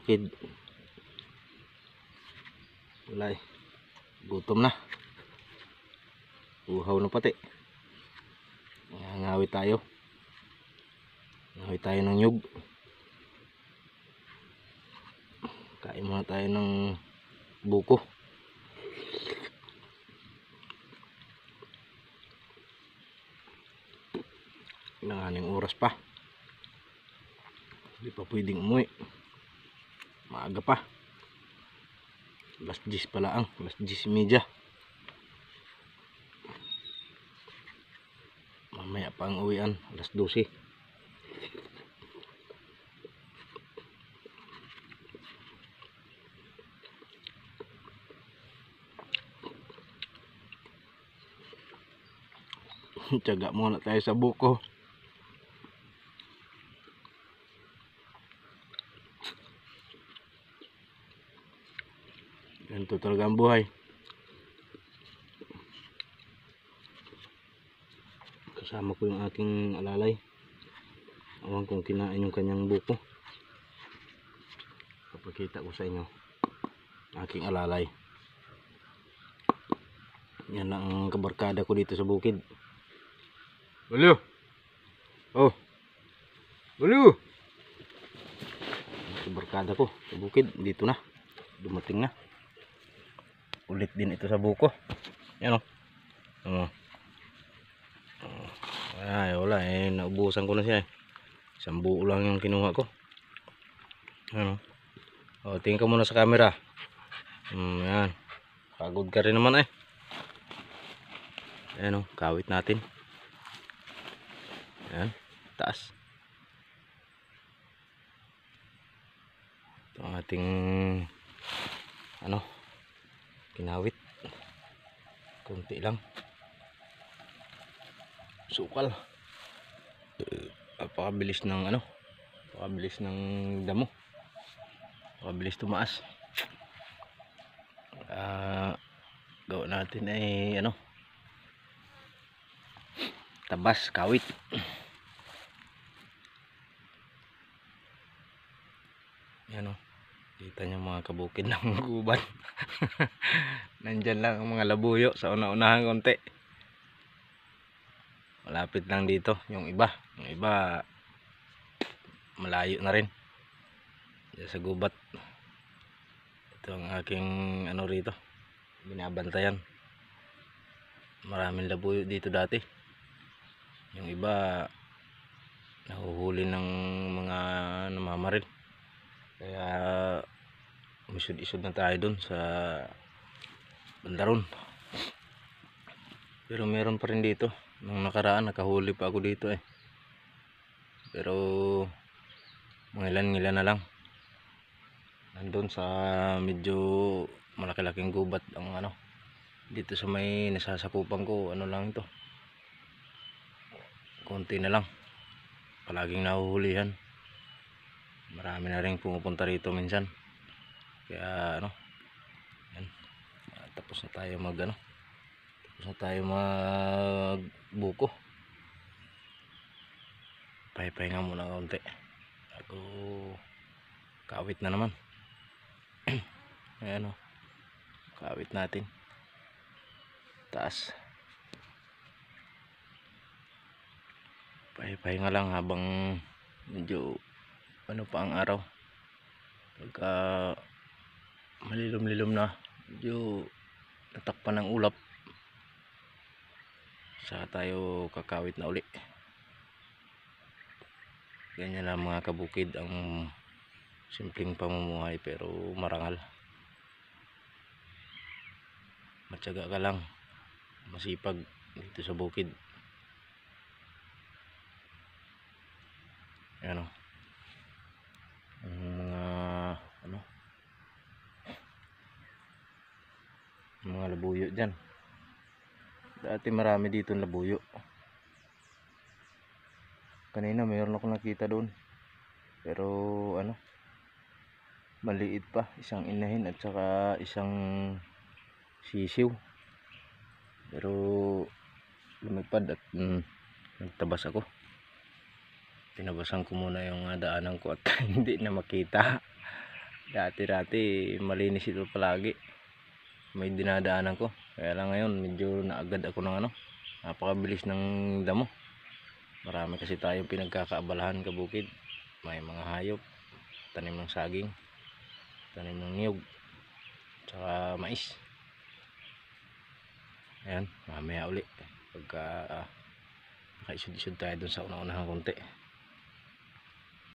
bukid. Wala eh, gutom na, uhaw na pati. Ngawit tayo ng nyug. Kain muna tayo ng buko. Nanganing oras pa, hindi pa pwedeng umuwi, maaga pa, alas 10 pala ang, alas 10:30. Mamaya pa ang uwian, alas 12. Tiyaga muna tayo sa buko. Ganito talaga ang buhay. Kasama ko yung aking alalay. Awan kong kinain yung kanyang buko. Papakita ko sa inyo aking alalay. Yan ang kabarkada ko dito sa bukid. Ulo! Oh! Ulo! Kabarkada ko sa bukid. Dito na. Dumating na. Ulit din ito sa buko. Yan o. Ay, wala eh. Naubusan ko na siya eh. Isang buo lang yung kinuha ko. Ano? O, tingin ka muna sa camera. Yan. Pagod ka rin naman eh. Ayan o, kawit natin. Ayan, taas. Ito ang ating kinawit. Kunti lang. Sukal. Napakabilis ng napakabilis ng damo. Napakabilis tumaas. Gawa natin ay tabas, kawit. Yan o. Kita nyo mga kabukid ng gubat. Nandyan lang ang mga labuyo sa una-unahan konti. Malapit lang dito yung iba. Yung iba malayo na rin. Diyan sa gubat. Ito ang aking rito. Binabantayan. Maraming labuyo dito dati. Yung iba nahuhuli ng mga namamaril. Kaya umisod-isod na tayo dun sa bandaron. Pero meron pa rin dito. Nung nakaraan nakahuli pa ako dito eh. Pero mga ilan na lang. Nandun sa medyo malaki-laking gubat ang dito sa may nasasakupan ko. Lang ito. Konti na lang. Palaging nahuhulihan. Marami na rin pumupunta rito minsan. Kaya yan. Tapos na tayo magbuko. Pahinga muna konti. Ako kawit na naman. Ayan o. Kawit natin. Taas. Pahinga lang habang medyo pa ang araw. Pagka malilom-lilom na, medyo natakpan ng ulap, sa tayo kakawit na uli. Ganyan lang mga kabukid ang simpleng pamumuhay pero marangal. Matyaga ka lang, masipag dito sa bukid. Ayan o. Mga labuyo dyan. Dati marami dito labuyo. Kanina mayroon ako nakita doon. Pero maliit pa. Isang inahin at saka isang sisiw. Pero lumipad at nagtabas ako. Tinabasan ko muna yung daanan ko at hindi na makita. Dati malinis ito palagi, may dinadaanan ko. Kaya lang ngayon medyo naagad ako ng ano, napakabilis ng damo. Marami kasi tayong pinagkakaabalahan kabukid. May mga hayop, tanim ng saging, tanim ng niyog, tsaka mais. Ayan, mamaya uli pagka nakaisod-isod tayo dun sa una-unahang konti.